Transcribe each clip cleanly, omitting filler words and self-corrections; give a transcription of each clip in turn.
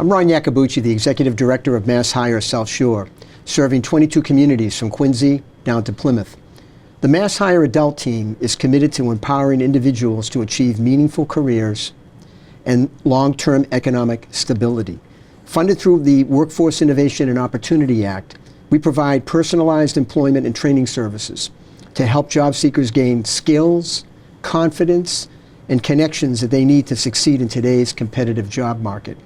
I'm Ron Iacobucci, the Executive Director of MassHire South Shore, serving 22 communities from Quincy down to Plymouth. The MassHire Adult Team is committed to empowering individuals to achieve meaningful careers and long-term economic stability. Funded through the Workforce Innovation and Opportunity Act, we provide personalized employment and training services to help job seekers gain skills, confidence, and connections that they need to succeed in today's competitive job market.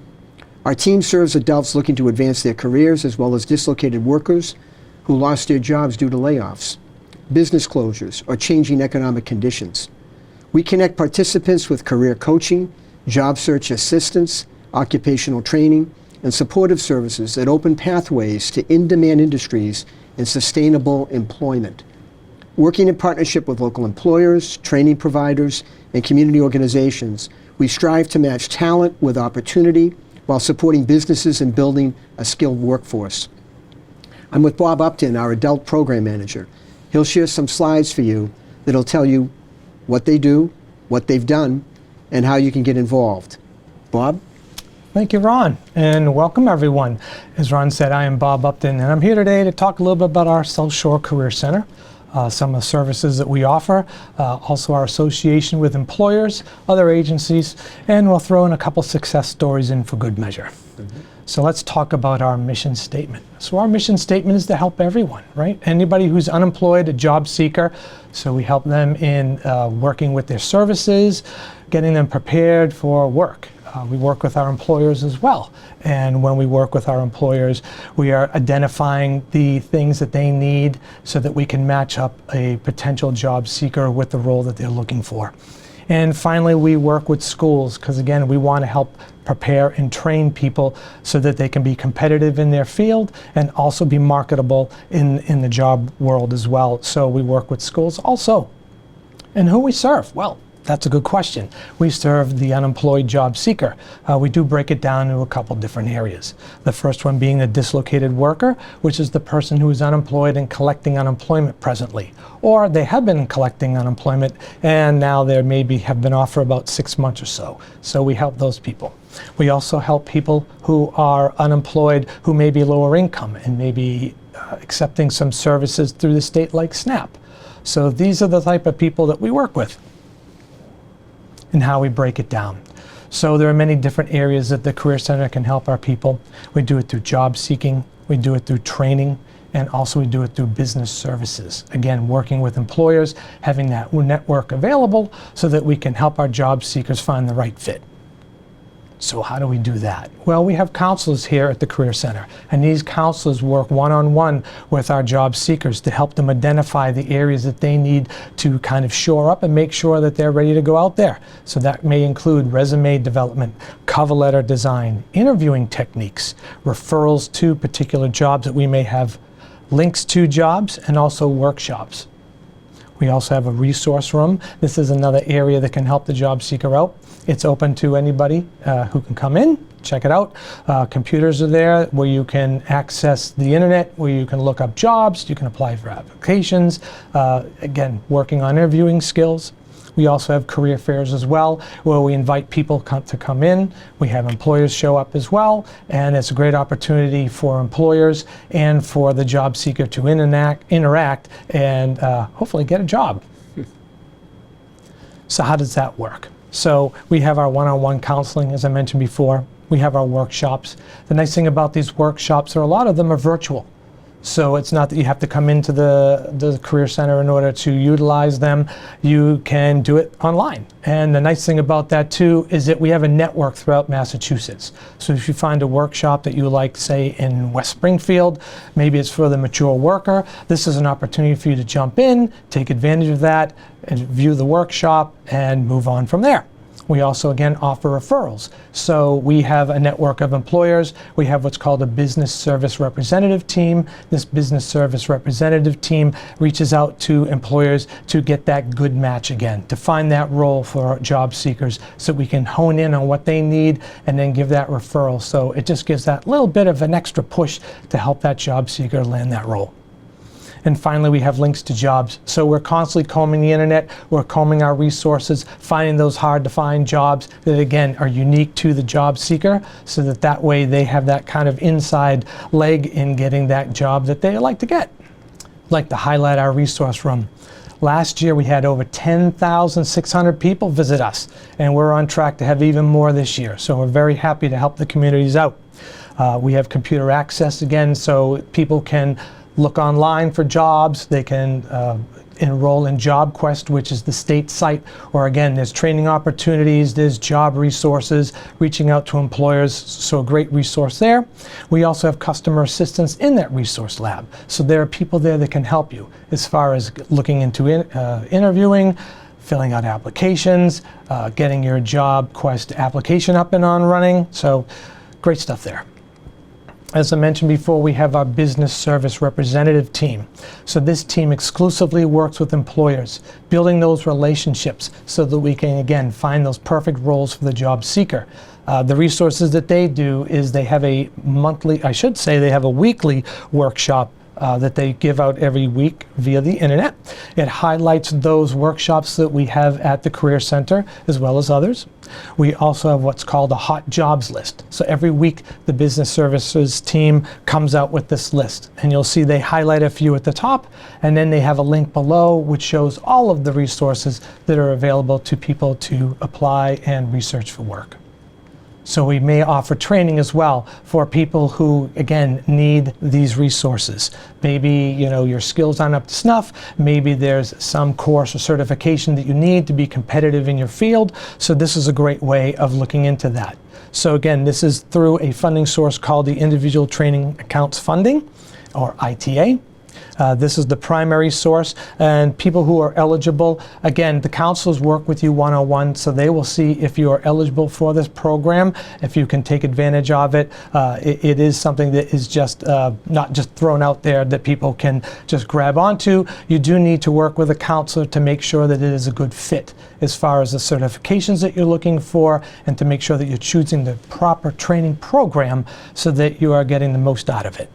Our team serves adults looking to advance their careers, as well as dislocated workers who lost their jobs due to layoffs, business closures, or changing economic conditions. We connect participants with career coaching, job search assistance, occupational training, and supportive services that open pathways to in-demand industries and sustainable employment. Working in partnership with local employers, training providers, and community organizations, we strive to match talent with opportunity while supporting businesses and building a skilled workforce. I'm with Bob Upton, our Adult Program Manager. He'll share some slides for you that'll tell you what they do, what they've done, and how you can get involved. Bob? Thank you, Ron, and welcome everyone. As Ron said, I am Bob Upton, and I'm here today to talk a little bit about our South Shore Career Center, some of the services that we offer, also our association with employers, other agencies, and we'll throw in a couple success stories in for good measure. So let's talk about our mission statement. So our mission statement is to help everyone, right? Anybody who's unemployed, a job seeker. So we help them in working with their services, getting them prepared for work. We work with our employers as well. And when we work with our employers, we are identifying the things that they need so that we can match up a potential job seeker with the role that they're looking for. And finally, we work with schools because, again, we want to help prepare and train people so that they can be competitive in their field and also be marketable in the job world as well. So we work with schools also. And who we serve? Well, that's a good question. We serve the unemployed job seeker. We do break it down into a couple different areas. The first one being the dislocated worker, which is the person who is unemployed and collecting unemployment presently. Or they have been collecting unemployment and now they maybe have been off for about 6 months or so. So we help those people. We also help people who are unemployed who may be lower income and maybe accepting some services through the state like SNAP. So these are the type of people that we work with and how we break it down. So there are many different areas that the Career Center can help our people. We do it through job seeking, we do it through training, and also we do it through business services. Again, working with employers, having that network available so that we can help our job seekers find the right fit. So how do we do that? Well, we have counselors here at the Career Center, and these counselors work one-on-one with our job seekers to help them identify the areas that they need to kind of shore up and make sure that they're ready to go out there. So that may include resume development, cover letter design, interviewing techniques, referrals to particular jobs that we may have, links to jobs, and also workshops. We also have a resource room. This is another area that can help the job seeker out. It's open to anybody who can come in, check it out. Computers are there where you can access the internet, where you can look up jobs, you can apply for applications, again, working on interviewing skills. We also have career fairs as well, where we invite people to come in. We have employers show up as well, and it's a great opportunity for employers and for the job seeker to interact and hopefully get a job. So how does that work? So we have our one-on-one counseling, as I mentioned before. We have our workshops. The nice thing about these workshops are a lot of them are virtual. So it's not that you have to come into the Career Center in order to utilize them. You can do it online. And the nice thing about that too is that we have a network throughout Massachusetts. So if you find a workshop that you like, say in West Springfield, maybe it's for the mature worker, this is an opportunity for you to jump in, take advantage of that, and view the workshop and move on from there. We also, again, offer referrals. So we have a network of employers. We have what's called a business service representative team. This business service representative team reaches out to employers to get that good match again, to find that role for job seekers so we can hone in on what they need and then give that referral. So it just gives that little bit of an extra push to help that job seeker land that role. And finally, we have links to jobs. So we're constantly combing the internet, we're combing our resources, finding those hard to find jobs that again are unique to the job seeker, so that way they have that kind of inside leg in getting that job that they like to get. I'd like to highlight our resource room. Last year we had over 10,600 people visit us, and we're on track to have even more this year. So we're very happy to help the communities out. We have computer access again, so people can look online for jobs. They can enroll in JobQuest, which is the state site, or again, there's training opportunities, there's job resources, reaching out to employers, so a great resource there. We also have customer assistance in that resource lab, so there are people there that can help you as far as looking into interviewing, filling out applications, getting your JobQuest application up and on running, so great stuff there. As I mentioned before, we have our business service representative team. So this team exclusively works with employers, building those relationships so that we can, again, find those perfect roles for the job seeker. The resources that they do is they have a monthly, I should say they have a weekly workshop that they give out every week via the internet. It highlights those workshops that we have at the Career Center as well as others. We also have what's called a hot jobs list. So every week the business services team comes out with this list, and you'll see they highlight a few at the top, and then they have a link below which shows all of the resources that are available to people to apply and research for work. So we may offer training as well for people who, again, need these resources. Maybe, you know, your skills aren't up to snuff. Maybe there's some course or certification that you need to be competitive in your field. So this is a great way of looking into that. So again, this is through a funding source called the Individual Training Accounts Funding, or ITA. This is the primary source, and people who are eligible, again, the counselors work with you one-on-one, so they will see if you are eligible for this program, if you can take advantage of it. It is something that is just not just thrown out there that people can just grab onto. You do need to work with a counselor to make sure that it is a good fit as far as the certifications that you're looking for, and to make sure that you're choosing the proper training program so that you are getting the most out of it.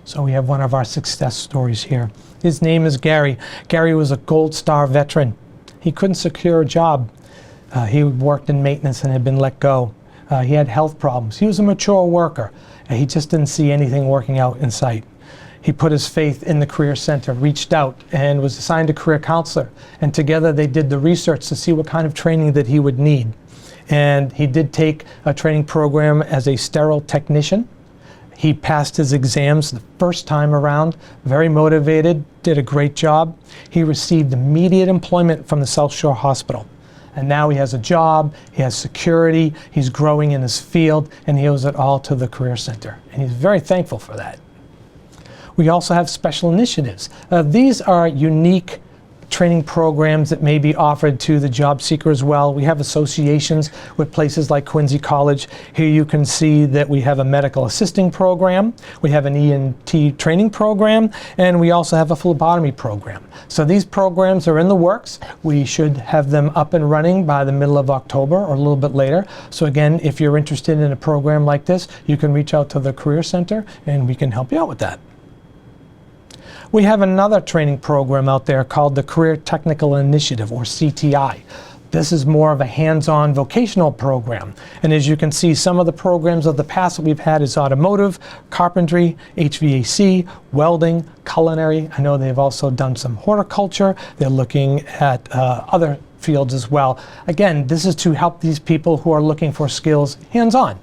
So we have one of our success stories here. His name is Gary. Gary was a Gold Star veteran. He couldn't secure a job. He worked in maintenance and had been let go. He had health problems. He was a mature worker, and he just didn't see anything working out in sight. He put his faith in the Career Center, reached out, and was assigned a career counselor. And together they did the research to see what kind of training that he would need. And he did take a training program as a sterile technician. He passed his exams the first time around, very motivated, did a great job. He received immediate employment from the South Shore Hospital. And now he has a job, he has security, he's growing in his field, and he owes it all to the Career Center. And he's very thankful for that. We also have special initiatives. These are unique training programs that may be offered to the job seeker as well. We have associations with places like Quincy College. Here you can see that we have a medical assisting program, we have an ENT training program, and we also have a phlebotomy program. So these programs are in the works. We should have them up and running by the middle of October or a little bit later. So again, if you're interested in a program like this, you can reach out to the Career Center and we can help you out with that. We have another training program out there called the Career Technical Initiative, or CTI. This is more of a hands-on vocational program. And as you can see, some of the programs of the past that we've had is automotive, carpentry, HVAC, welding, culinary. I know they've also done some horticulture. They're looking at other fields as well. Again, this is to help these people who are looking for skills hands-on.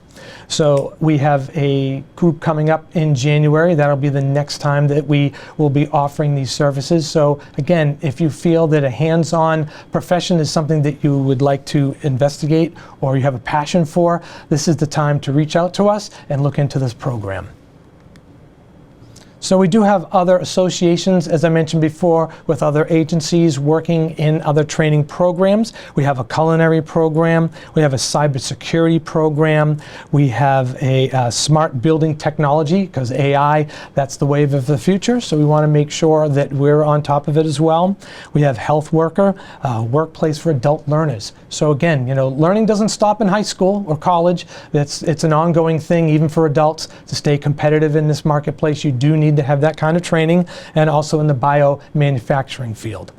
So we have a group coming up in January. That'll be the next time that we will be offering these services. So again, if you feel that a hands-on profession is something that you would like to investigate or you have a passion for, this is the time to reach out to us and look into this program. So we do have other associations, as I mentioned before, with other agencies working in other training programs. We have a culinary program, we have a cybersecurity program, we have a smart building technology, because AI, that's the wave of the future, so we want to make sure that we're on top of it as well. We have health worker, workplace for adult learners. So again, you know, learning doesn't stop in high school or college. It's an ongoing thing, even for adults, to stay competitive in this marketplace. You do need need to have that kind of training, and also in the biomanufacturing field.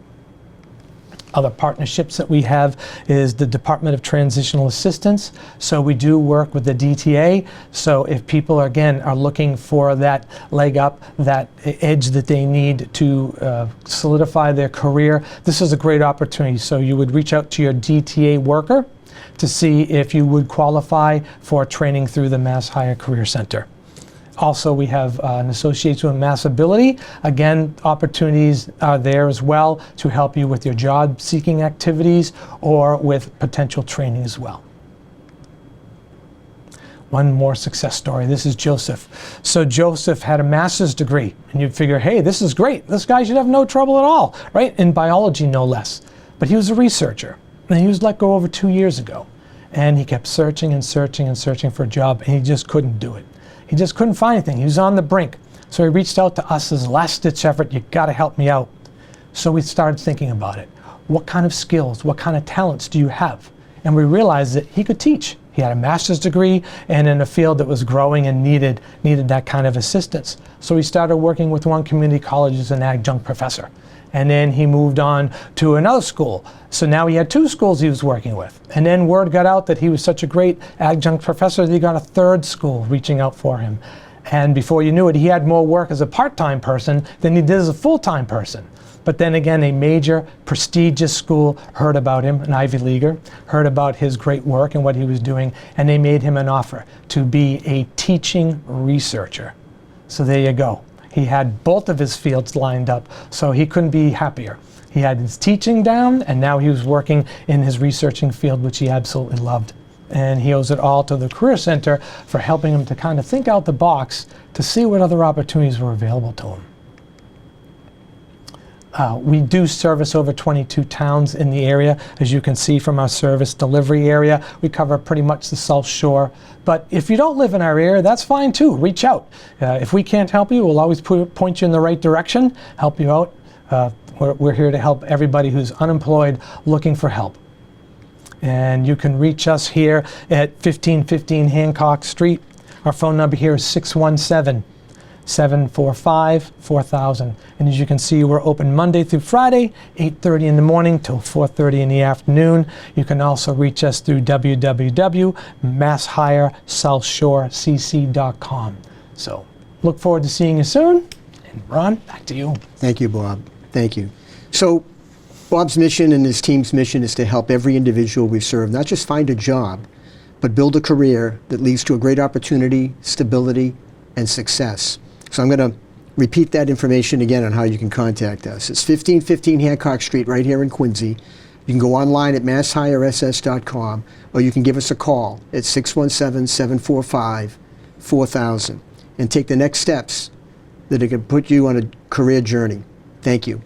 Other partnerships that we have is the Department of Transitional Assistance. So we do work with the DTA. So if people, again, are looking for that leg up, that edge that they need to solidify their career, this is a great opportunity. So you would reach out to your DTA worker to see if you would qualify for training through the MassHire Career Center. Also, we have an association with MassAbility. Again, opportunities are there as well to help you with your job seeking activities or with potential training as well. One more success story. This is Joseph. So Joseph had a master's degree, and you'd figure, hey, this is great. This guy should have no trouble at all, right? In biology, no less. But he was a researcher, and he was let go over 2 years ago. And he kept searching and searching and searching for a job, and he just couldn't do it. He just couldn't find anything. He was on the brink. So he reached out to us as a last-ditch effort. You got to help me out. So we started thinking about it. What kind of skills, what kind of talents do you have? And we realized that he could teach. He had a master's degree and in a field that was growing and needed that kind of assistance. So he started working with one community college as an adjunct professor. And then he moved on to another school. So now he had 2 schools he was working with. And then word got out that he was such a great adjunct professor that he got a 3rd school reaching out for him. And before you knew it, he had more work as a part-time person than he did as a full-time person. But then again, a major prestigious school heard about him, an Ivy Leaguer, heard about his great work and what he was doing, and they made him an offer to be a teaching researcher. So there you go. He had both of his fields lined up, so he couldn't be happier. He had his teaching down, and now he was working in his researching field, which he absolutely loved. And he owes it all to the Career Center for helping him to kind of think out the box to see what other opportunities were available to him. We do service over 22 towns in the area. As you can see from our service delivery area, we cover pretty much the South Shore. But if you don't live in our area, that's fine too. Reach out. If we can't help you, we'll always point you in the right direction, help you out. We're here to help everybody who's unemployed looking for help. And you can reach us here at 1515 Hancock Street. Our phone number here is 617-745-4000. And as you can see, we're open Monday through Friday, 8:30 in the morning till 4:30 in the afternoon. You can also reach us through www.masshiresouthshorecc.com. So look forward to seeing you soon. And Ron, back to you. Thank you, Bob. Thank you. So Bob's mission and his team's mission is to help every individual we serve not just find a job, but build a career that leads to a great opportunity, stability, and success. So I'm going to repeat that information again on how you can contact us. It's 1515 Hancock Street right here in Quincy. You can go online at masshireSS.com, or you can give us a call at 617-745-4000 and take the next steps that can put you on a career journey. Thank you.